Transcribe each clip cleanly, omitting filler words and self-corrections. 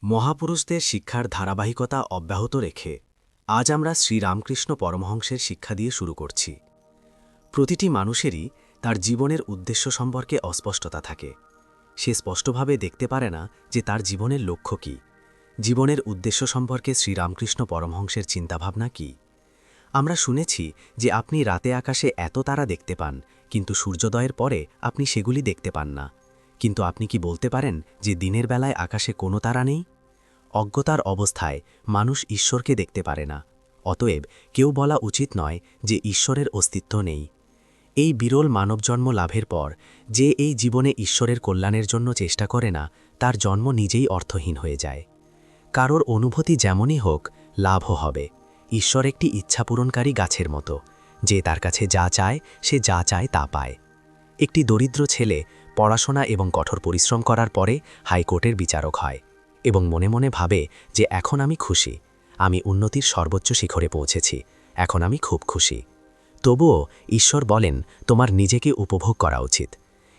মহাপুরুষদের শিক্ষার ধারাবাহিকতা অব্যাহত রেখে আজ আমরা শ্রীরামকৃষ্ণ পরমহংসের শিক্ষা দিয়ে শুরু করছি। প্রতিটি মানুষেরই তার জীবনের উদ্দেশ্য সম্পর্কে অস্পষ্টতা থাকে। সে স্পষ্টভাবে দেখতে পারে না যে তার জীবনের লক্ষ্য কী, জীবনের উদ্দেশ্য সম্পর্কে শ্রীরামকৃষ্ণ পরমহংসের চিন্তাভাবনা কী। আমরা শুনেছি যে আপনি রাতে আকাশে এত তারা দেখতে পান, কিন্তু সূর্যোদয়ের পরে আপনি সেগুলি দেখতে পান না। কিন্তু আপনি কি বলতে পারেন যে দিনের বেলায় আকাশে কোনো তারা নেই? অজ্ঞতার অবস্থায় মানুষ ঈশ্বরকে দেখতে পারে না। অতএব কেউ বলা উচিত নয় যে ঈশ্বরের অস্তিত্ব নেই। এই বিরল মানবজন্ম লাভের পর যে এই জীবনে ঈশ্বরের কল্যাণের জন্য চেষ্টা করে না, তার জন্ম নিজেই অর্থহীন হয়ে যায়। কারোর অনুভূতি যেমনই হোক, লাভও হবে। ঈশ্বর একটি ইচ্ছাপূরণকারী গাছের মতো, যে তার কাছে যা চায় সে যা চায় তা পায়। একটি দরিদ্র ছেলে পড়াশোনা এবং কঠোর পরিশ্রম করার পরে হাইকোর্টের বিচারক হয় এবং মনে মনে ভাবে যে এখন আমি খুশি, আমি উন্নতির সর্বোচ্চ শিখরে পৌঁছেছি, এখন আমি খুব খুশি। তবুও ঈশ্বর বলেন, তোমার নিজেকে উপভোগ করা উচিত।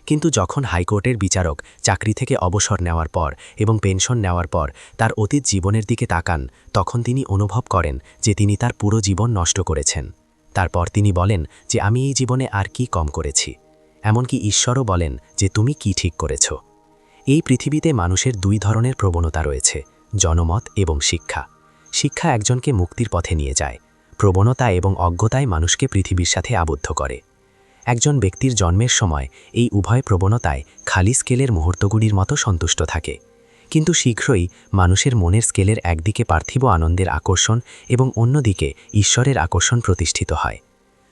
কিন্তু যখন হাইকোর্টের বিচারক চাকরি থেকে অবসর নেওয়ার পর এবং পেনশন নেওয়ার পর তার অতীত জীবনের দিকে তাকান, তখন তিনি অনুভব করেন যে তিনি তার পুরো জীবন নষ্ট করেছেন। তারপর তিনি বলেন যে আমি এই জীবনে আর কি কম করেছি। এমনকি ঈশ্বরও বলেন যে তুমি কি ঠিক করেছ। এই পৃথিবীতে মানুষের দুই ধরনের প্রবণতা রয়েছে, জনমত এবং শিক্ষা। শিক্ষা একজনকে মুক্তির পথে নিয়ে যায়, প্রবণতা এবং অজ্ঞতায় মানুষকে পৃথিবীর সাথে আবদ্ধ করে। একজন ব্যক্তির জন্মের সময় এই উভয় প্রবণতায় খালি স্কেলের মুহূর্তগুলির মতো সন্তুষ্ট থাকে, কিন্তু শীঘ্রই মানুষের মনের স্কেলের একদিকে পার্থিব আনন্দের আকর্ষণ এবং অন্যদিকে ঈশ্বরের আকর্ষণ প্রতিষ্ঠিত হয়।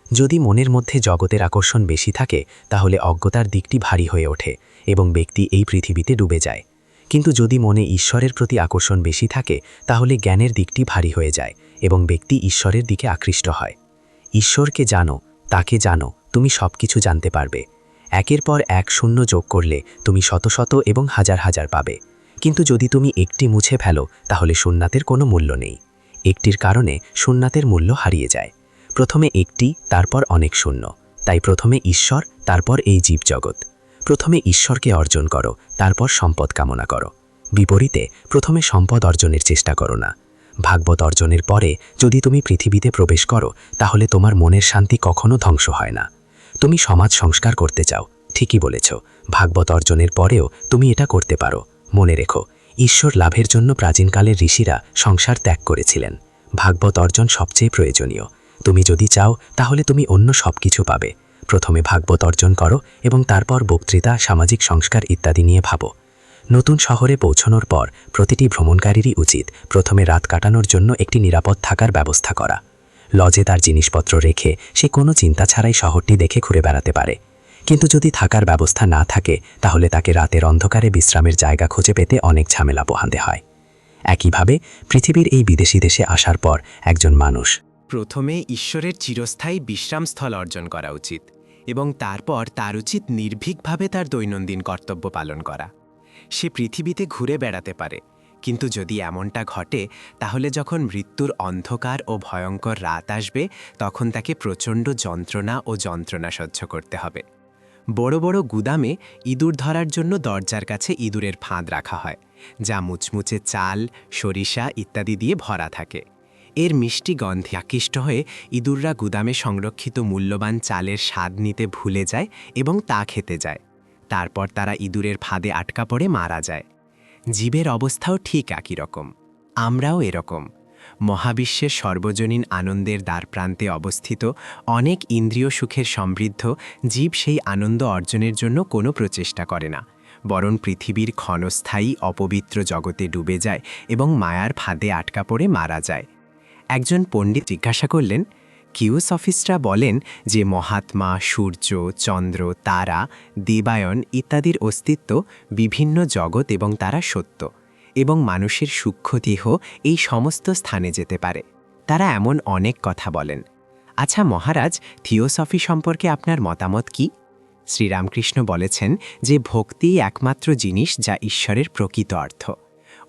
যদি মনের মধ্যে জগতের আকর্ষণ বেশি থাকে, তাহলে অজ্ঞতার দিকটি ভারী হয়ে ওঠে এবং ব্যক্তি এই পৃথিবীতে ডুবে যায়। কিন্তু যদি মনে ঈশ্বরের প্রতি আকর্ষণ বেশি থাকে, তাহলে জ্ঞানের দিকটি ভারী হয়ে যায় এবং ব্যক্তি ঈশ্বরের দিকে আকৃষ্ট হয়। ঈশ্বরকে জানো, তাকে জানো, তুমি সব কিছু জানতে পারবে। একের পর এক শূন্য যোগ করলে তুমি শত শত এবং হাজার হাজার পাবে। কিন্তু যদি তুমি একটি মুছে ফেলো, তাহলে শূন্যতের কোনো মূল্য নেই। একটির কারণে শূন্যতের মূল্য হারিয়ে যায়। প্রথমে একটি, তারপর অনেক শূন্য। তাই প্রথমে ঈশ্বর, তারপর এই জীবজগৎ। প্রথমে ঈশ্বরকে অর্জন করো, তারপর সম্পদ কামনা করো। বিপরীতে প্রথমে সম্পদ অর্জনের চেষ্টা করো না। ভাগবত অর্জনের পরে যদি তুমি পৃথিবীতে প্রবেশ করো, তাহলে তোমার মনের শান্তি কখনো ধ্বংস হয় না। তুমি সমাজ সংস্কার করতে চাও, ঠিকই বলেছ। ভাগবত অর্জনের পরেও তুমি এটা করতে পারো। মনে রেখো, ঈশ্বর লাভের জন্য প্রাচীনকালের ঋষিরা সংসার ত্যাগ করেছিলেন। ভাগবত অর্জন সবচেয়ে প্রয়োজনীয়। তুমি যদি চাও, তাহলে তুমি অন্য সব কিছু পাবে। প্রথমে ভাগবত অর্জন করো এবং তারপর বক্তৃতা, সামাজিক সংস্কার ইত্যাদি নিয়ে ভাবো। নতুন শহরে পৌঁছানোর পর প্রতিটি ভ্রমণকারীরই উচিত প্রথমে রাত কাটানোর জন্য একটি নিরাপদ থাকার ব্যবস্থা করা। লজে তার জিনিসপত্র রেখে সে কোনো চিন্তা ছাড়াই শহরটি দেখে ঘুরে বেড়াতে পারে। কিন্তু যদি থাকার ব্যবস্থা না থাকে, তাহলে তাকে রাতের অন্ধকারে বিশ্রামের জায়গা খুঁজে পেতে অনেক ঝামেলা পোহাতে হয়। একইভাবে পৃথিবীর এই বিদেশি দেশে আসার পর একজন মানুষ প্রথমে ঈশ্বরের চিরস্থায়ী বিশ্রামস্থল অর্জন করা উচিত এবং তারপর তার উচিত নির্ভীকভাবে তার দৈনন্দিন কর্তব্য পালন করা। সে পৃথিবীতে ঘুরে বেড়াতে পারে, কিন্তু যদি এমনটা ঘটে, তাহলে যখন মৃত্যুর অন্ধকার ও ভয়ঙ্কর রাত আসবে, তখন তাকে প্রচণ্ড যন্ত্রণা সহ্য করতে হবে। বড় বড় গুদামে ইঁদুর ধরার জন্য দরজার কাছে ইঁদুরের ফাঁদ রাখা হয়, যা মুচমুচে চাল, সরিষা ইত্যাদি দিয়ে ভরা থাকে। এর মিষ্টি গন্ধে আকৃষ্ট হয়ে ইঁদুররা গুদামে সংরক্ষিত মূল্যবান চালের স্বাদ নিতে ভুলে যায় এবং তা খেতে যায়। তারপর তারা ইঁদুরের ফাঁদে আটকা পড়ে মারা যায়। জীবের অবস্থাও ঠিক একই রকম। আমরাও এরকম। মহাবিশ্বের সর্বজনীন আনন্দের দ্বারপ্রান্তে অবস্থিত অনেক ইন্দ্রিয় সুখের সমৃদ্ধ জীব সেই আনন্দ অর্জনের জন্য কোনো প্রচেষ্টা করে না, বরং পৃথিবীর ক্ষণস্থায়ী অপবিত্র জগতে ডুবে যায় এবং মায়ার ফাঁদে আটকা পড়ে মারা যায়। একজন পণ্ডিত জিজ্ঞাসা করলেন, থিওসফিস্টরা বলেন যে মহাত্মা, সূর্য, চন্দ্র, তারা, দেবায়ন ইত্যাদির অস্তিত্ব বিভিন্ন জগৎ এবং তারা সত্য, এবং মানুষের সূক্ষ্ম দেহ এই সমস্ত স্থানে যেতে পারে। তারা এমন অনেক কথা বলেন। আচ্ছা মহারাজ, থিওসফি সম্পর্কে আপনার মতামত কি? শ্রীরামকৃষ্ণ বলেছেন যে ভক্তিই একমাত্র জিনিস যা ঈশ্বরের প্রকৃত অর্থ।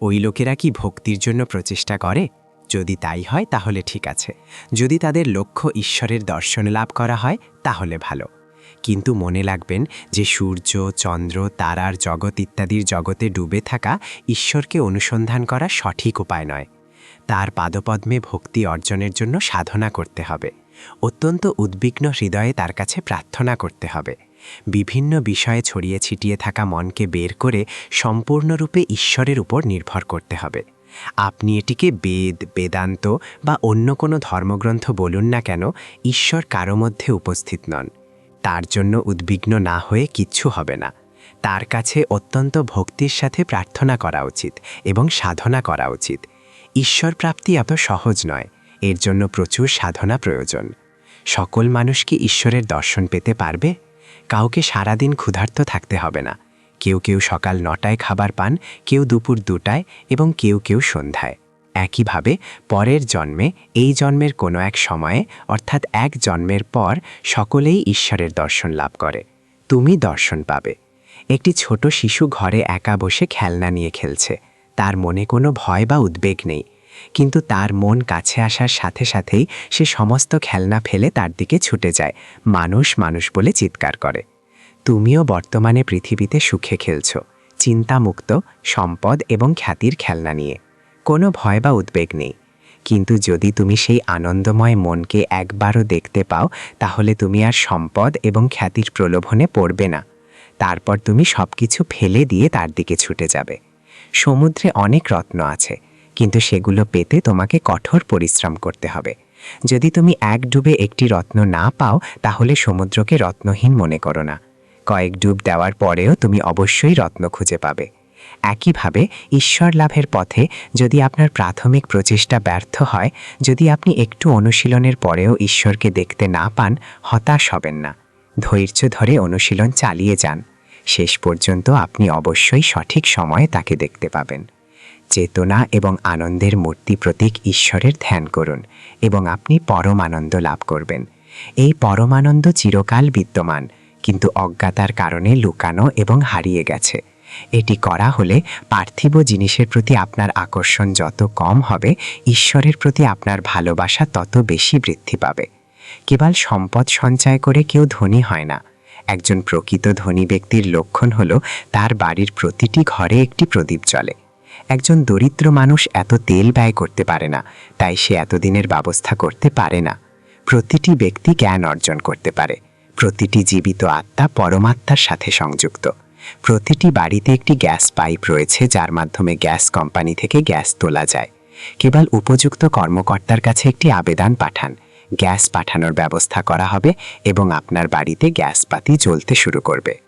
ওই লোকেরা কি ভক্তির জন্য প্রচেষ্টা করে? যদি তাই হয় তাহলে ঠিক আছে। যদি তাদের লক্ষ্য ঈশ্বরের দর্শন লাভ করা হয়, তাহলে ভালো। কিন্তু মনে রাখবেন যে সূর্য, চন্দ্র, তারার জগৎ ইত্যাদির জগতে ডুবে থাকা ঈশ্বরকে অনুসন্ধান করা সঠিক উপায় নয়। তার পাদপদ্মে ভক্তি অর্জনের জন্য সাধনা করতে হবে। অত্যন্ত উদ্বিগ্ন হৃদয়ে তার কাছে প্রার্থনা করতে হবে। বিভিন্ন বিষয়ে ছড়িয়ে ছিটিয়ে থাকা মনকে বের করে সম্পূর্ণরূপে ঈশ্বরের উপর নির্ভর করতে হবে। আপনি এটিকে বেদ, বেদান্ত বা অন্য কোনো ধর্মগ্রন্থ বলুন না কেন, ঈশ্বর কারো মধ্যে উপস্থিত নন। তার জন্য উদ্বিগ্ন না হয়ে কিচ্ছু হবে না। তার কাছে অত্যন্ত ভক্তির সাথে প্রার্থনা করা উচিত এবং সাধনা করা উচিত। ঈশ্বর প্রাপ্তি এত সহজ নয়, এর জন্য প্রচুর সাধনা প্রয়োজন। সকল মানুষ কি ঈশ্বরের দর্শন পেতে পারবে? কাউকে সারাদিন ক্ষুধার্ত থাকতে হবে না। কেউ কেউ সকাল 9টায় খাবার পান, কেউ দুপুর 2টায় এবং কেউ কেউ সন্ধ্যায়। একইভাবে পরের জন্মে, এই জন্মের কোনো এক সময়ে অর্থাৎ এক জন্মের পর সকলেই ঈশ্বরের দর্শন লাভ করে। তুমি দর্শন পাবে। একটি ছোট শিশু ঘরে একা বসে খেলনা নিয়ে খেলছে। তার মনে কোনো ভয় বা উদ্বেগ নেই, কিন্তু তার মন কাছে আসার সাথে সাথেই সে সমস্ত খেলনা ফেলে তার দিকে ছুটে যায়, মানুষ মানুষ বলে চিৎকার করে। তুমিও বর্তমানে পৃথিবীতে সুখে খেলছ, চিন্তামুক্ত, সম্পদ এবং খ্যাতির খেলনা নিয়ে। কোনো ভয় বা উদ্বেগ নেই। কিন্তু যদি তুমি সেই আনন্দময় মনকে একবারও দেখতে পাও, তাহলে তুমি আর সম্পদ এবং খ্যাতির প্রলোভনে পড়বে না। তারপর তুমি সবকিছু ফেলে দিয়ে তার দিকে ছুটে যাবে। সমুদ্রে অনেক রত্ন আছে, কিন্তু সেগুলো পেতে তোমাকে কঠোর পরিশ্রম করতে হবে। যদি তুমি এক ডুবে একটি রত্ন না পাও, তাহলে সমুদ্রকে রত্নহীন মনে করো না। কয়েক ডুব দেওয়ার পরেও তুমি অবশ্যই রত্ন খুঁজে পাবে। একইভাবে ঈশ্বর লাভের পথে যদি আপনার প্রাথমিক প্রচেষ্টা ব্যর্থ হয়, যদি আপনি একটু অনুশীলনের পরেও ঈশ্বরকে দেখতে না পান, হতাশ হবেন না। ধৈর্য ধরে অনুশীলন চালিয়ে যান। শেষ পর্যন্ত আপনি অবশ্যই সঠিক সময়ে তাকে দেখতে পাবেন। চেতনা এবং আনন্দের মূর্তি প্রতীক ঈশ্বরের ধ্যান করুন এবং আপনি পরম আনন্দ লাভ করবেন। এই পরমানন্দ চিরকাল বিদ্যমান, কিন্তু অজ্ঞাতার কারণে লুকানো এবং হারিয়ে গেছে। এটি করা হলে পার্থিব জিনিসের প্রতি আপনার আকর্ষণ যত কম হবে, ঈশ্বরের প্রতি আপনার ভালোবাসা তত বেশি বৃদ্ধি পাবে। কেবল সম্পদ সঞ্চয় করে কেউ ধনী হয় না। একজন প্রকৃত ধনী ব্যক্তির লক্ষণ হল তার বাড়ির প্রতিটি ঘরে একটি প্রদীপ জ্বলে। একজন দরিদ্র মানুষ এত তেল ব্যয় করতে পারে না, তাই সে এতদিনের ব্যবস্থা করতে পারে না। প্রতিটি ব্যক্তি জ্ঞান অর্জন করতে পারে। প্রতিটি জীবিত আত্মা পরমাত্মার সাথে সংযুক্ত। প্রতিটি বাড়িতে একটি গ্যাস পাইপ রয়েছে, যার মাধ্যমে গ্যাস কোম্পানি থেকে গ্যাস তোলা যায়। কেবল উপযুক্ত কর্মকর্তার কাছে একটি আবেদন পাঠান, গ্যাস পাঠানোর ব্যবস্থা করা হবে এবং আপনার বাড়িতে গ্যাসপাতি জ্বলতে শুরু করবে।